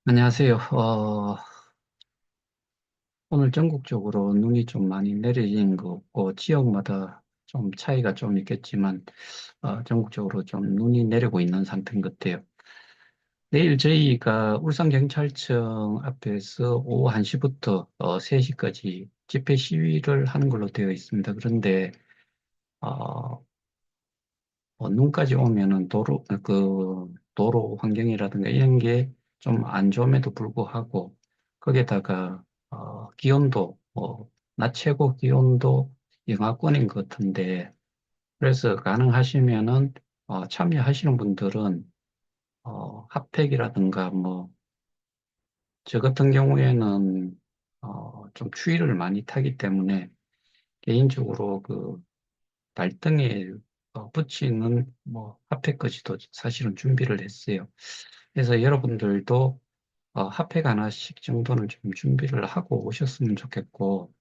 안녕하세요. 오늘 전국적으로 눈이 좀 많이 내리는 것 같고, 지역마다 좀 차이가 좀 있겠지만, 전국적으로 좀 눈이 내리고 있는 상태인 것 같아요. 내일 저희가 울산경찰청 앞에서 오후 1시부터 3시까지 집회 시위를 하는 걸로 되어 있습니다. 그런데, 어, 눈까지 오면은 도로 환경이라든가 이런 게 좀 안 좋음에도 불구하고, 거기에다가, 기온도, 낮 최고 기온도 영하권인 것 같은데, 그래서 가능하시면은, 참여하시는 분들은, 핫팩이라든가 저 같은 경우에는, 좀 추위를 많이 타기 때문에, 개인적으로 발등에 붙이는 핫팩까지도 사실은 준비를 했어요. 그래서 여러분들도 핫팩 하나씩 정도는 좀 준비를 하고 오셨으면 좋겠고,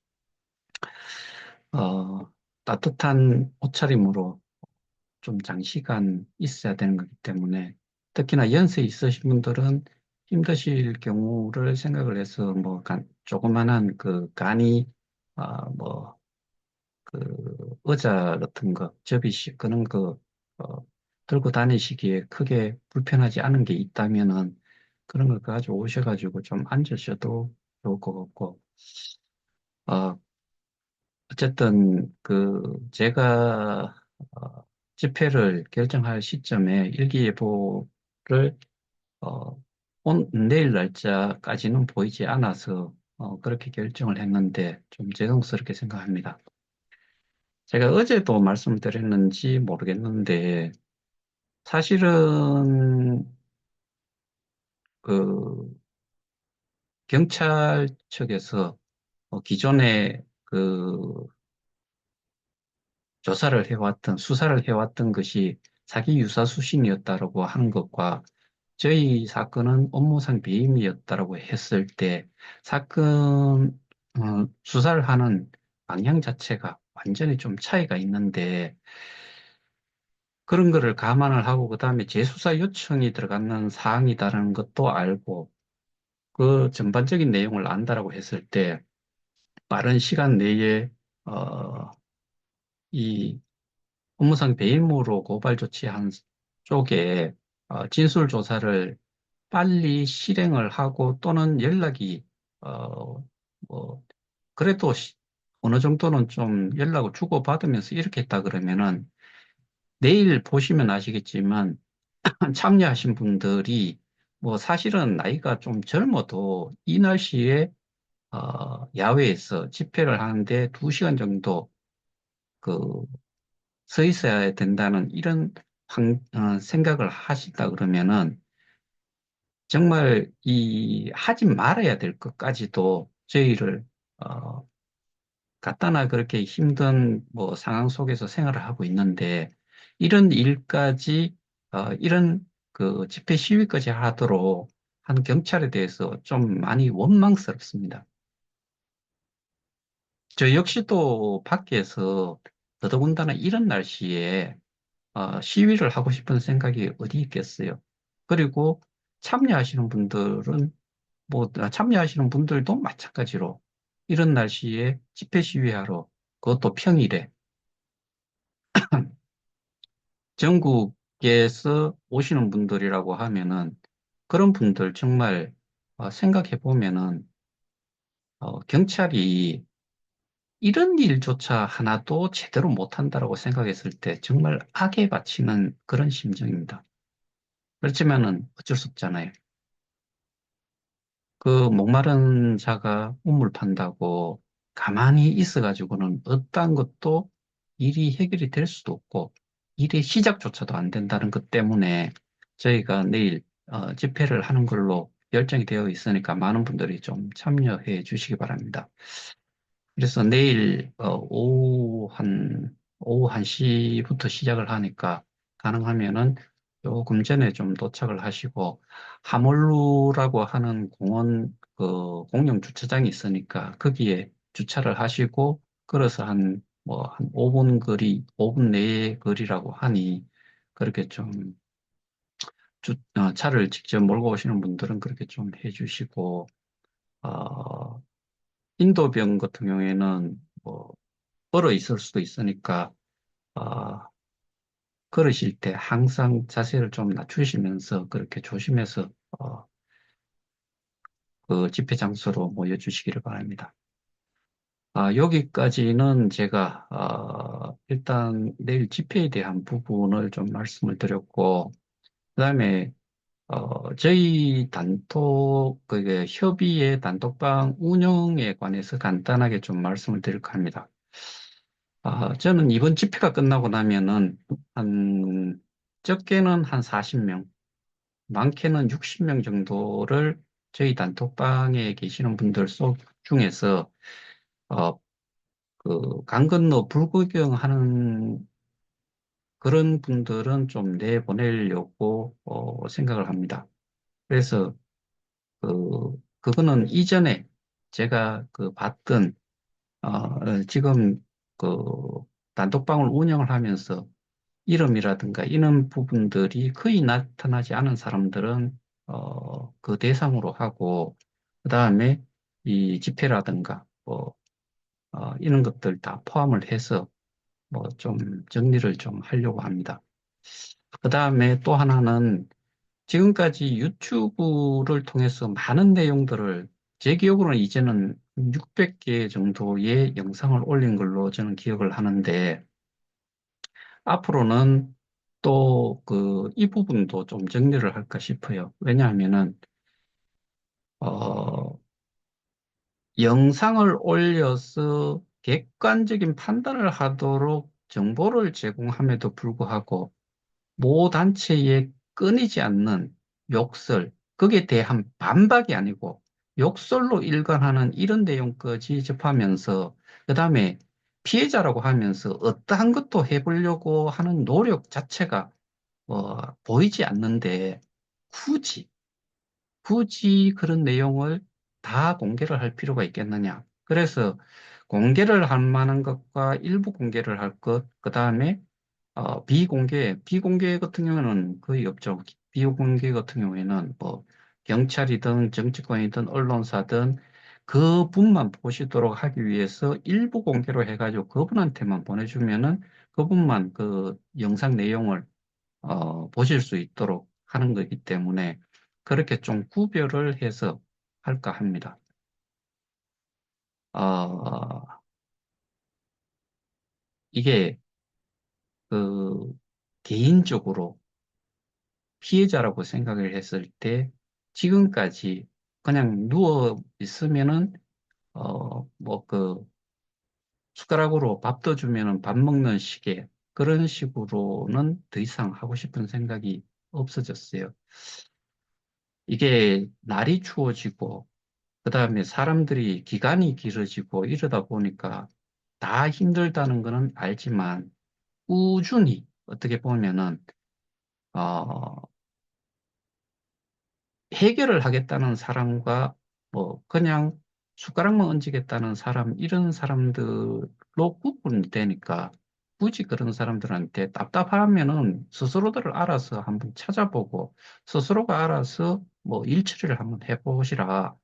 어, 따뜻한 옷차림으로 좀 장시간 있어야 되는 거기 때문에, 특히나 연세 있으신 분들은 힘드실 경우를 생각을 해서 조그만한 간이 아, 뭐 의자 같은 거, 접이식 그런 거 들고 다니시기에 크게 불편하지 않은 게 있다면은 그런 거 가지고 오셔가지고 좀 앉으셔도 좋을 것 같고, 어, 어쨌든 제가 집회를 결정할 시점에 일기예보를 내일 날짜까지는 보이지 않아서 그렇게 결정을 했는데 좀 죄송스럽게 생각합니다. 제가 어제도 말씀드렸는지 모르겠는데, 사실은 그 경찰 측에서 기존에 수사를 해왔던 것이 사기 유사 수신이었다라고 하는 것과 저희 사건은 업무상 배임이었다라고 했을 때 수사를 하는 방향 자체가 완전히 좀 차이가 있는데, 그런 거를 감안을 하고 그다음에 재수사 요청이 들어가는 사항이다라는 것도 알고 그 전반적인 내용을 안다라고 했을 때 빠른 시간 내에 어, 이 업무상 배임으로 고발 조치한 쪽에 진술 조사를 빨리 실행을 하고 또는 연락이 어, 뭐 그래도 어느 정도는 좀 연락을 주고받으면서 이렇게 했다 그러면은 내일 보시면 아시겠지만 참여하신 분들이 사실은 나이가 좀 젊어도 이 날씨에 야외에서 집회를 하는데 2시간 정도 그 서 있어야 된다는 이런 생각을 하신다 그러면은 정말 하지 말아야 될 것까지도 저희를 어, 간단하 그렇게 힘든 상황 속에서 생활을 하고 있는데 이런 일까지 이런 집회 시위까지 하도록 한 경찰에 대해서 좀 많이 원망스럽습니다. 저 역시도 밖에서 더더군다나 이런 날씨에 시위를 하고 싶은 생각이 어디 있겠어요. 그리고 참여하시는 분들은 참여하시는 분들도 마찬가지로 이런 날씨에 집회 시위하러 그것도 평일에 전국에서 오시는 분들이라고 하면은 그런 분들 정말 생각해 보면은 경찰이 이런 일조차 하나도 제대로 못한다라고 생각했을 때 정말 악에 바치는 그런 심정입니다. 그렇지만은 어쩔 수 없잖아요. 그 목마른 자가 우물 판다고 가만히 있어가지고는 어떠한 것도 일이 해결이 될 수도 없고 일의 시작조차도 안 된다는 것 때문에 저희가 내일 집회를 하는 걸로 결정이 되어 있으니까 많은 분들이 좀 참여해 주시기 바랍니다. 그래서 내일 오후 1시부터 시작을 하니까 가능하면은 조금 전에 좀 도착을 하시고 하몰루라고 하는 공원 공영 주차장이 있으니까 거기에 주차를 하시고 걸어서 한 5분 내의 거리라고 하니 그렇게 좀 차를 직접 몰고 오시는 분들은 그렇게 좀 해주시고, 어, 인도병 같은 경우에는 뭐, 얼어 있을 수도 있으니까, 어, 걸으실 때 항상 자세를 좀 낮추시면서 그렇게 조심해서, 그 집회 장소로 모여주시기를 바랍니다. 여기까지는 제가, 일단 내일 집회에 대한 부분을 좀 말씀을 드렸고, 그다음에 저희 그게 협의회 단톡방 운영에 관해서 간단하게 좀 말씀을 드릴까 합니다. 저는 이번 집회가 끝나고 나면은 한, 적게는 한 40명, 많게는 60명 정도를 저희 단톡방에 계시는 분들 중에서, 어, 강 건너 불구경하는 그런 분들은 좀 내보내려고, 생각을 합니다. 그래서 그거는 이전에 제가 봤던, 지금 그 단톡방을 운영을 하면서 이름이라든가 이런 부분들이 거의 나타나지 않은 사람들은, 그 대상으로 하고, 그 다음에 이 집회라든가, 이런 것들 다 포함을 해서 뭐 좀 정리를 좀 하려고 합니다. 그 다음에 또 하나는 지금까지 유튜브를 통해서 많은 내용들을 제 기억으로는 이제는 600개 정도의 영상을 올린 걸로 저는 기억을 하는데 앞으로는 또 이 부분도 좀 정리를 할까 싶어요. 왜냐하면은 어, 영상을 올려서 객관적인 판단을 하도록 정보를 제공함에도 불구하고 모 단체에 끊이지 않는 욕설, 거기에 대한 반박이 아니고 욕설로 일관하는 이런 내용까지 접하면서 그다음에 피해자라고 하면서 어떠한 것도 해보려고 하는 노력 자체가 보이지 않는데 굳이 그런 내용을 다 공개를 할 필요가 있겠느냐. 그래서 공개를 할 만한 것과 일부 공개를 할 것, 그 다음에 비공개 같은 경우는 거의 없죠. 비공개 같은 경우에는 뭐 경찰이든 정치권이든 언론사든 그분만 보시도록 하기 위해서 일부 공개로 해가지고 그분한테만 보내주면은 그분만 그 영상 내용을 보실 수 있도록 하는 거기 때문에 그렇게 좀 구별을 해서 할까 합니다. 어, 이게 그 개인적으로 피해자라고 생각을 했을 때 지금까지 그냥 누워 있으면은 뭐 숟가락으로 밥 떠주면은 밥 먹는 식의 그런 식으로는 더 이상 하고 싶은 생각이 없어졌어요. 이게 날이 추워지고 그다음에 사람들이 기간이 길어지고 이러다 보니까 다 힘들다는 거는 알지만 꾸준히 어떻게 보면은 어, 해결을 하겠다는 사람과 뭐 그냥 숟가락만 얹겠다는 사람 이런 사람들로 구분이 되니까 굳이 그런 사람들한테 답답하면은 스스로들을 알아서 한번 찾아보고 스스로가 알아서 뭐 일처리를 한번 해보시라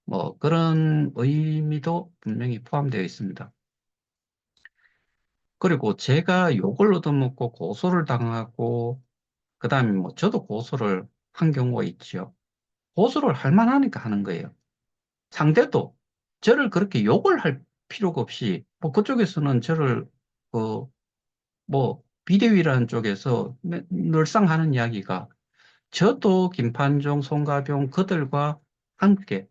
뭐 그런 의미도 분명히 포함되어 있습니다. 그리고 제가 욕을 얻어먹고 고소를 당하고 그다음에 뭐 저도 고소를 한 경우가 있죠. 고소를 할 만하니까 하는 거예요. 상대도 저를 그렇게 욕을 할 필요가 없이 뭐 그쪽에서는 저를 그 뭐 비대위라는 쪽에서 늘상 하는 이야기가 저도 김판종, 송가병 그들과 함께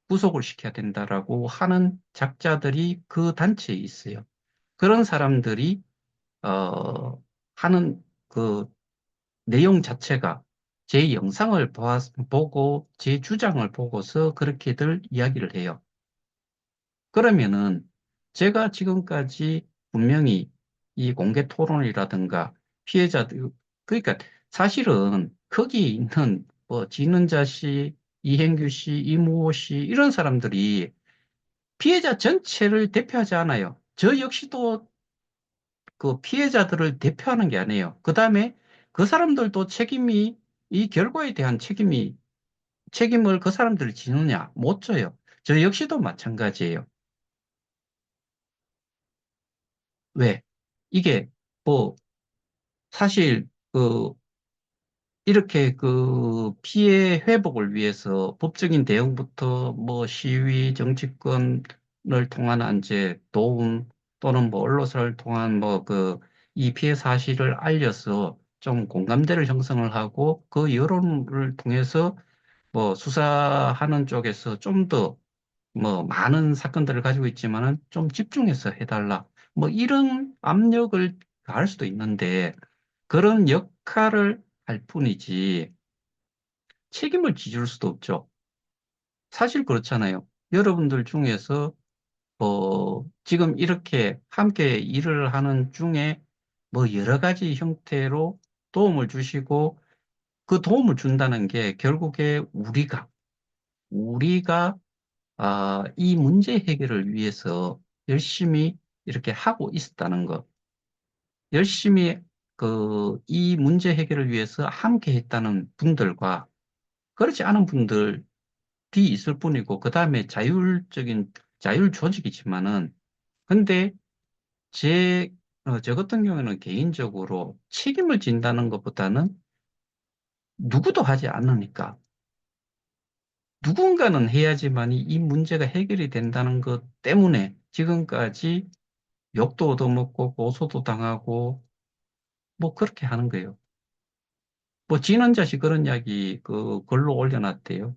구속을 시켜야 된다라고 하는 작자들이 그 단체에 있어요. 그런 사람들이 하는 그 내용 자체가 제 영상을 보고 제 주장을 보고서 그렇게들 이야기를 해요. 그러면은 제가 지금까지 분명히 이 공개 토론이라든가 피해자들, 그러니까 사실은 거기 있는 뭐 진은자 씨, 이행규 씨, 이모호 씨 이런 사람들이 피해자 전체를 대표하지 않아요. 저 역시도 그 피해자들을 대표하는 게 아니에요. 그 다음에 그 사람들도 책임이 이 결과에 대한 책임을 그 사람들이 지느냐? 못 져요. 저 역시도 마찬가지예요. 왜? 이게 뭐 사실 이렇게 피해 회복을 위해서 법적인 대응부터 뭐 시위, 정치권을 통한 안제, 도움 또는 뭐 언론사를 통한 이 피해 사실을 알려서 좀 공감대를 형성을 하고 그 여론을 통해서 뭐 수사하는 쪽에서 좀 더 뭐 많은 사건들을 가지고 있지만은 좀 집중해서 해달라. 뭐 이런 압력을 가할 수도 있는데 그런 역할을 할 뿐이지 책임을 지줄 수도 없죠. 사실 그렇잖아요. 여러분들 중에서 지금 이렇게 함께 일을 하는 중에 뭐 여러 가지 형태로 도움을 주시고 그 도움을 준다는 게 결국에 우리가 이 문제 해결을 위해서 열심히 이렇게 하고 있었다는 것, 열심히 이 문제 해결을 위해서 함께 했다는 분들과 그렇지 않은 분들이 있을 뿐이고, 그 다음에 자율 조직이지만은, 근데 저 같은 경우에는 개인적으로 책임을 진다는 것보다는 누구도 하지 않으니까, 누군가는 해야지만이 이 문제가 해결이 된다는 것 때문에 지금까지 욕도 얻어먹고 고소도 당하고 뭐 그렇게 하는 거예요. 뭐 지는 자식 그런 이야기 글로 올려놨대요.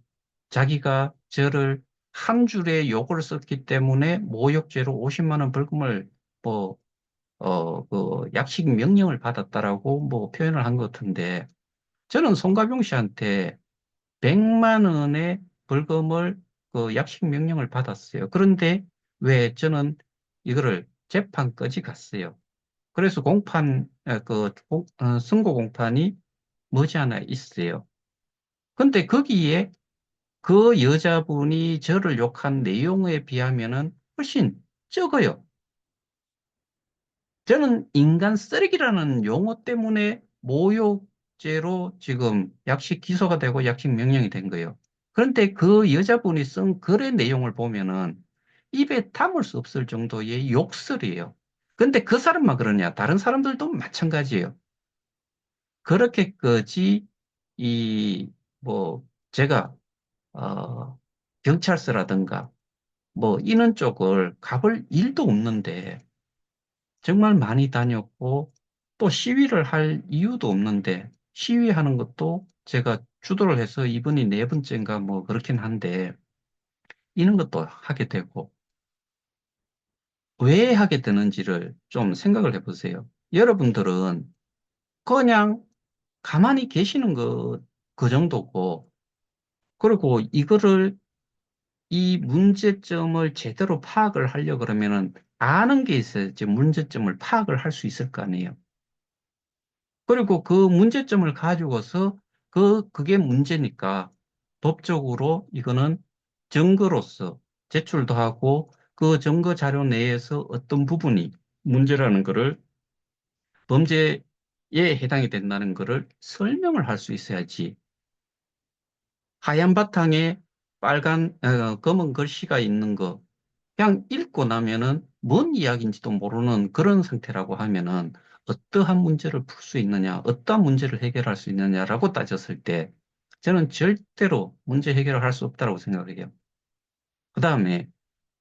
자기가 저를 한 줄의 욕을 썼기 때문에 모욕죄로 50만 원 벌금을 뭐 약식 명령을 받았다라고 뭐 표현을 한 것 같은데 저는 송가병 씨한테 100만 원의 벌금을 약식 명령을 받았어요. 그런데 왜 저는 이거를 재판까지 갔어요. 그래서 선고 공판이 머지않아 있어요. 근데 거기에 그 여자분이 저를 욕한 내용에 비하면은 훨씬 적어요. 저는 인간 쓰레기라는 용어 때문에 모욕죄로 지금 약식 기소가 되고 약식 명령이 된 거예요. 그런데 그 여자분이 쓴 글의 내용을 보면은 입에 담을 수 없을 정도의 욕설이에요. 근데 그 사람만 그러냐? 다른 사람들도 마찬가지예요. 그렇게까지 뭐, 제가, 어, 경찰서라든가, 뭐, 이런 쪽을 가볼 일도 없는데, 정말 많이 다녔고, 또 시위를 할 이유도 없는데, 시위하는 것도 제가 주도를 해서 이번이 네 번째인가 뭐, 그렇긴 한데, 이런 것도 하게 되고, 왜 하게 되는지를 좀 생각을 해보세요. 여러분들은 그냥 가만히 계시는 그 정도고, 그리고 이 문제점을 제대로 파악을 하려 그러면은 아는 게 있어야지 문제점을 파악을 할 수 있을 거 아니에요. 그리고 그 문제점을 가지고서 그게 문제니까 법적으로 이거는 증거로서 제출도 하고 그 증거 자료 내에서 어떤 부분이 문제라는 거를 범죄에 해당이 된다는 거를 설명을 할 수 있어야지 하얀 바탕에 검은 글씨가 있는 거, 그냥 읽고 나면은 뭔 이야기인지도 모르는 그런 상태라고 하면은 어떠한 문제를 풀 수 있느냐, 어떠한 문제를 해결할 수 있느냐라고 따졌을 때 저는 절대로 문제 해결을 할 수 없다고 생각을 해요. 그 다음에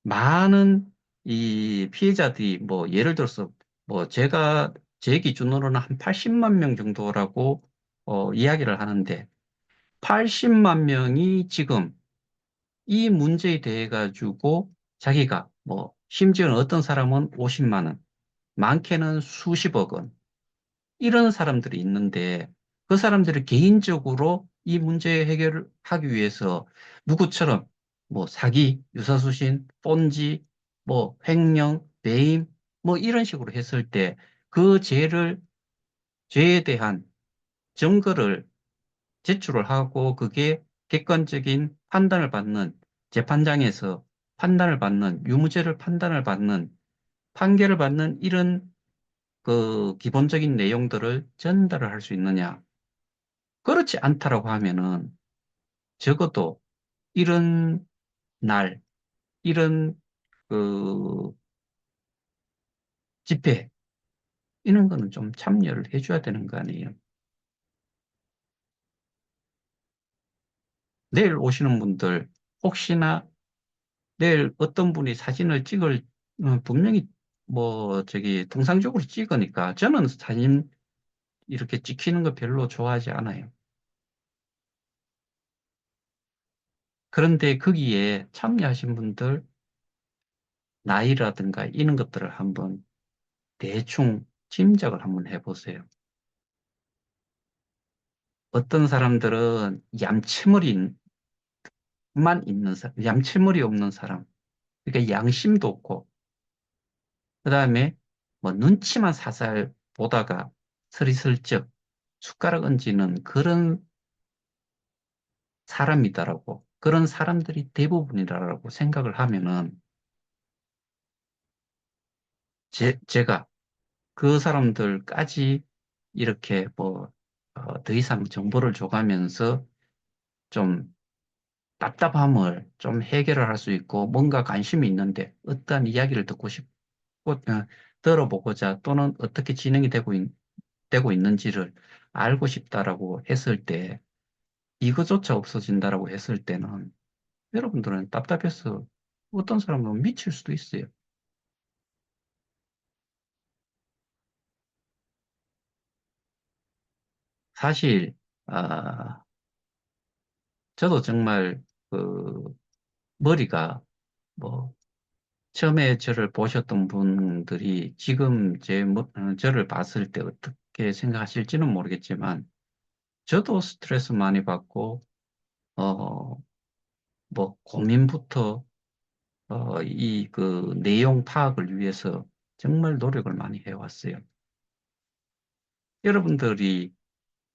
많은 이 피해자들이 뭐 예를 들어서 뭐 제 기준으로는 한 80만 명 정도라고 이야기를 하는데 80만 명이 지금 이 문제에 대해 가지고 자기가 뭐 심지어는 어떤 사람은 50만 원, 많게는 수십억 원 이런 사람들이 있는데 그 사람들이 개인적으로 이 문제 해결을 하기 위해서 누구처럼 뭐 사기, 유사수신, 본지, 뭐 횡령, 배임 뭐 이런 식으로 했을 때 그 죄에 대한 증거를 제출을 하고 그게 객관적인 판단을 받는 재판장에서 판단을 받는 유무죄를 판단을 받는 판결을 받는 이런 기본적인 내용들을 전달을 할 수 있느냐. 그렇지 않다라고 하면은 적어도 이런 날, 이런 그 집회, 이런 거는 좀 참여를 해줘야 되는 거 아니에요. 내일 오시는 분들, 혹시나 내일 어떤 분이 사진을 분명히 동상적으로 찍으니까 저는 사진 이렇게 찍히는 거 별로 좋아하지 않아요. 그런데 거기에 참여하신 분들 나이라든가 이런 것들을 한번 대충 짐작을 한번 해보세요. 어떤 사람들은 얌체머리만 있는 사람, 얌체머리 없는 사람, 그러니까 양심도 없고, 그 다음에 뭐 눈치만 살살 보다가 서리슬쩍 숟가락 얹는 그런 사람이다라고, 그런 사람들이 대부분이다라고 생각을 하면은, 제가 그 사람들까지 이렇게 더 이상 정보를 줘가면서 좀 답답함을 좀 해결을 할 수 있고, 뭔가 관심이 있는데, 어떠한 이야기를 듣고 싶고, 들어보고자 또는 어떻게 진행이 되고 있는지를 알고 싶다라고 했을 때, 이거조차 없어진다라고 했을 때는, 여러분들은 답답해서 어떤 사람은 미칠 수도 있어요. 사실, 아, 저도 정말 그 머리가 뭐 처음에 저를 보셨던 분들이 지금 저를 봤을 때 어떻게 생각하실지는 모르겠지만 저도 스트레스 많이 받고 어 고민부터 이 그 내용 파악을 위해서 정말 노력을 많이 해왔어요. 여러분들이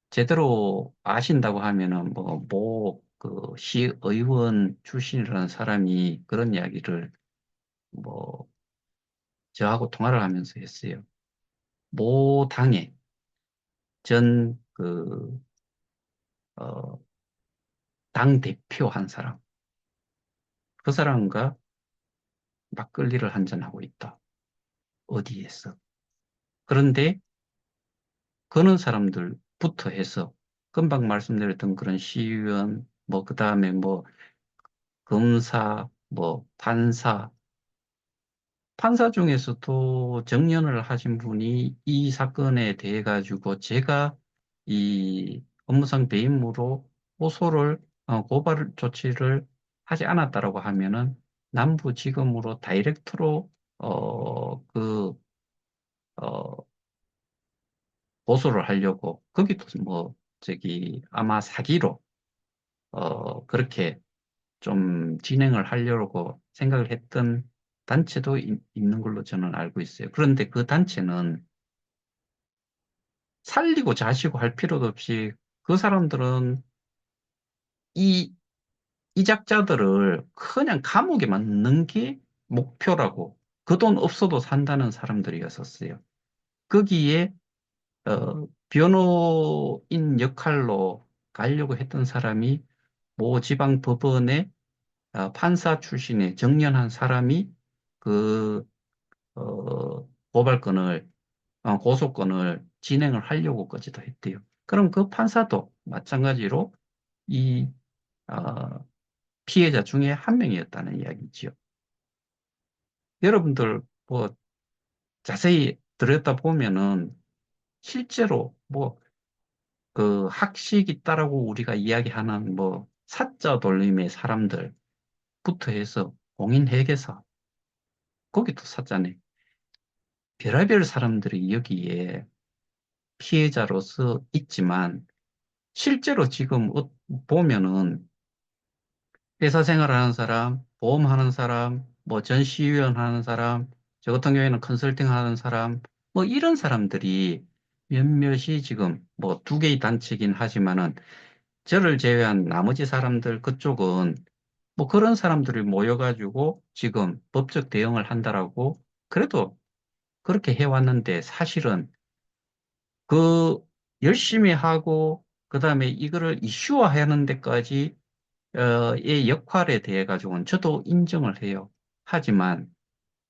제대로 아신다고 하면은 그 시의원 출신이라는 사람이 그런 이야기를 뭐 저하고 통화를 하면서 했어요. 모 당의 전 어, 당 대표 한 사람, 그 사람과 막걸리를 한잔하고 있다. 어디에서. 그런데 그런 사람들부터 해서 금방 말씀드렸던 그런 시의원, 그 다음에 검사, 판사 중에서도 정년을 하신 분이 이 사건에 대해 가지고 제가 이 업무상 배임으로 고발 조치를 하지 않았다라고 하면은 남부지검으로 다이렉트로 어, 고소를 하려고 거기도 아마 사기로 그렇게 좀 진행을 하려고 생각을 했던 단체도 있는 걸로 저는 알고 있어요. 그런데 그 단체는 살리고 자시고 할 필요도 없이 그 사람들은 이 이작자들을 그냥 감옥에만 넣는 게 목표라고 그 돈 없어도 산다는 사람들이었었어요. 거기에 변호인 역할로 가려고 했던 사람이 모 지방 법원의 판사 출신의 정년한 사람이 그 고발건을 고소건을 진행을 하려고까지도 했대요. 그럼 그 판사도 마찬가지로 이 어, 피해자 중에 한 명이었다는 이야기지요. 여러분들 자세히 들여다 보면은 실제로 그 학식 있다라고 우리가 이야기하는 사자 돌림의 사람들부터 해서 공인회계사 거기도 사자네. 별의별 사람들이 여기에 피해자로서 있지만 실제로 지금 보면은 회사 생활하는 사람, 보험하는 사람, 전시위원 하는 사람, 저 같은 경우에는 컨설팅 하는 사람, 이런 사람들이 몇몇이 지금 두 개의 단체긴 하지만은 저를 제외한 나머지 사람들 그쪽은 그런 사람들이 모여가지고 지금 법적 대응을 한다라고 그래도 그렇게 해왔는데 사실은 그 열심히 하고 그다음에 이거를 이슈화하는 데까지 의 역할에 대해 가지고는 저도 인정을 해요. 하지만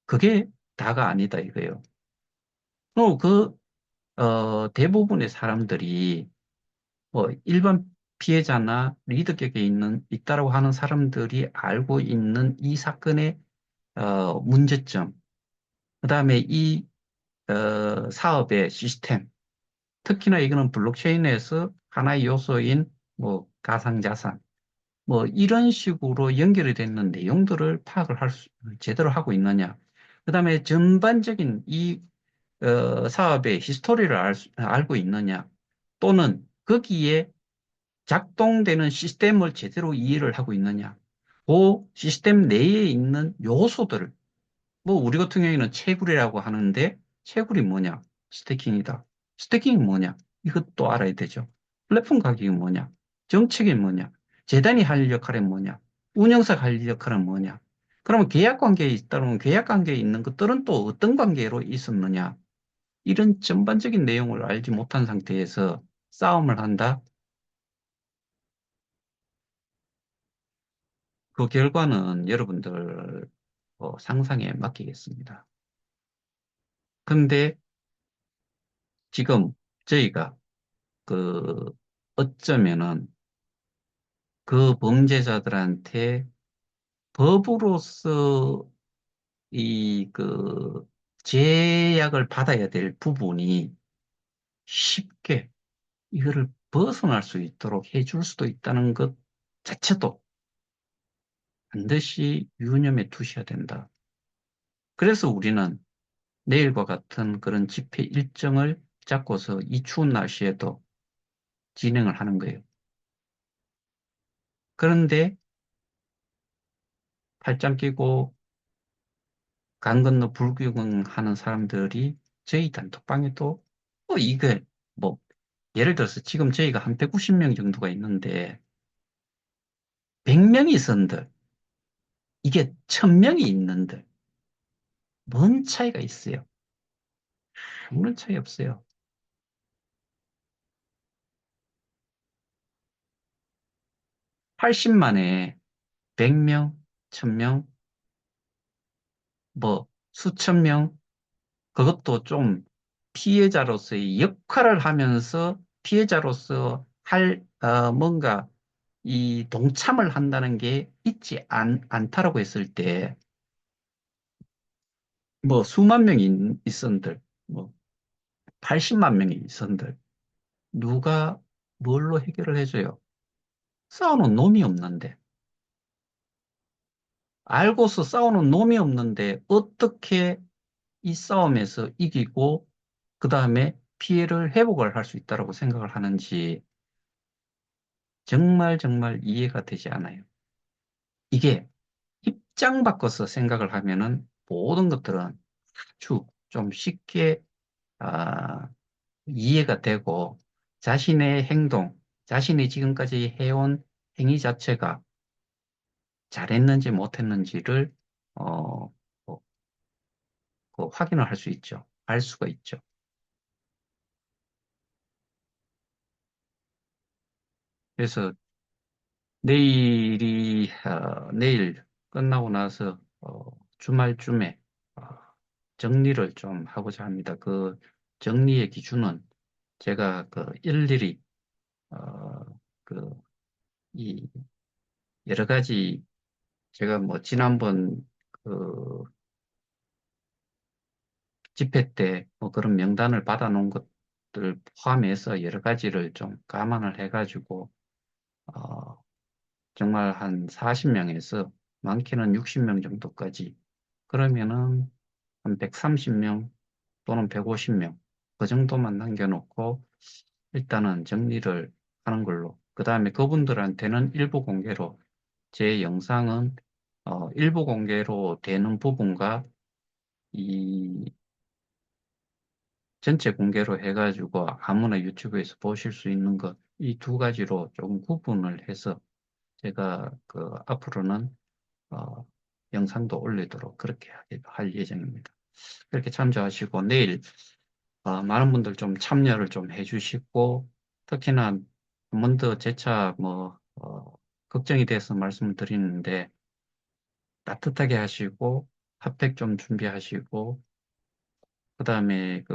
그게 다가 아니다 이거예요. 대부분의 사람들이 뭐 일반 피해자나 리더격에 있다라고 하는 사람들이 알고 있는 이 사건의 문제점, 그다음에 이 사업의 시스템, 특히나 이거는 블록체인에서 하나의 요소인 뭐 가상자산, 뭐 이런 식으로 연결이 되는 내용들을 파악을 제대로 하고 있느냐. 그다음에 전반적인 이 사업의 히스토리를 알고 있느냐. 또는 거기에 작동되는 시스템을 제대로 이해를 하고 있느냐. 그 시스템 내에 있는 요소들을, 뭐 우리 같은 경우에는 채굴이라고 하는데 채굴이 뭐냐? 스태킹이다. 스태킹이 뭐냐? 이것도 알아야 되죠. 플랫폼 가격이 뭐냐? 정책이 뭐냐? 재단이 할 역할은 뭐냐? 운영사가 할 역할은 뭐냐? 그러면 계약 관계에 있다면 계약 관계에 있는 것들은 또 어떤 관계로 있었느냐? 이런 전반적인 내용을 알지 못한 상태에서 싸움을 한다? 그 결과는 여러분들 상상에 맡기겠습니다. 근데 지금 저희가 그 어쩌면은 그 범죄자들한테 법으로서 이 제약을 받아야 될 부분이 쉽게 이거를 벗어날 수 있도록 해줄 수도 있다는 것 자체도 반드시 유념해 두셔야 된다. 그래서 우리는 내일과 같은 그런 집회 일정을 잡고서 이 추운 날씨에도 진행을 하는 거예요. 그런데 팔짱 끼고 강 건너 불구경하는 사람들이 저희 단톡방에도 이게 뭐 예를 들어서 지금 저희가 한 190명 정도가 있는데 100명이 있었는데 이게 1000명이 있는데 뭔 차이가 있어요? 아무런 차이 없어요. 80만에 100명, 1000명, 뭐 수천 명, 그것도 좀 피해자로서의 역할을 하면서 피해자로서 뭔가 이 동참을 한다는 게 있지 않다라고 했을 때, 뭐 수만 명이 있은들, 뭐 80만 명이 있은들, 누가 뭘로 해결을 해줘요? 싸우는 놈이 없는데, 알고서 싸우는 놈이 없는데, 어떻게 이 싸움에서 이기고, 그 다음에 피해를 회복을 할 수 있다라고 생각을 하는지, 정말 정말 이해가 되지 않아요. 이게 입장 바꿔서 생각을 하면은 모든 것들은 아주 좀 쉽게 아, 이해가 되고 자신의 행동, 자신이 지금까지 해온 행위 자체가 잘했는지 못했는지를 어, 뭐, 확인을 할 수 있죠. 알 수가 있죠. 그래서 내일 끝나고 나서 주말쯤에 어, 정리를 좀 하고자 합니다. 그 정리의 기준은 제가 일일이 어, 그, 이 여러 가지 제가 뭐 지난번 그 집회 때 뭐 그런 명단을 받아놓은 것들 포함해서 여러 가지를 좀 감안을 해가지고 어, 정말 한 40명에서 많게는 60명 정도까지 그러면은 한 130명 또는 150명 그 정도만 남겨놓고 일단은 정리를 하는 걸로. 그 다음에 그분들한테는 일부 공개로 제 영상은 일부 공개로 되는 부분과 이 전체 공개로 해가지고 아무나 유튜브에서 보실 수 있는 것, 이 두 가지로 조금 구분을 해서 제가 앞으로는 어, 영상도 올리도록 그렇게 할 예정입니다. 그렇게 참조하시고 내일 많은 분들 좀 참여를 좀 해주시고 특히나 한 번 더 재차 걱정이 돼서 말씀을 드리는데, 따뜻하게 하시고, 핫팩 좀 준비하시고, 그 다음에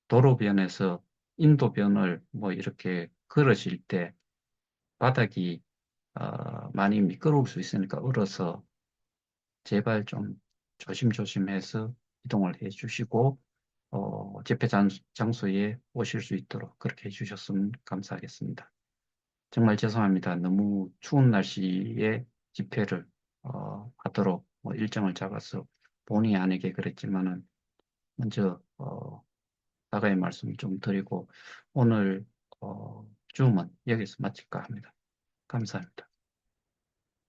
도로변에서 인도변을 이렇게 걸으실 때 바닥이 많이 미끄러울 수 있으니까 얼어서 제발 좀 조심조심해서 이동을 해 주시고, 집회 장소에 오실 수 있도록 그렇게 해 주셨으면 감사하겠습니다. 정말 죄송합니다. 너무 추운 날씨에 집회를 하도록 일정을 잡아서 본의 아니게 그랬지만은 먼저 사과의 말씀을 좀 드리고 오늘 줌은 여기서 마칠까 합니다. 감사합니다.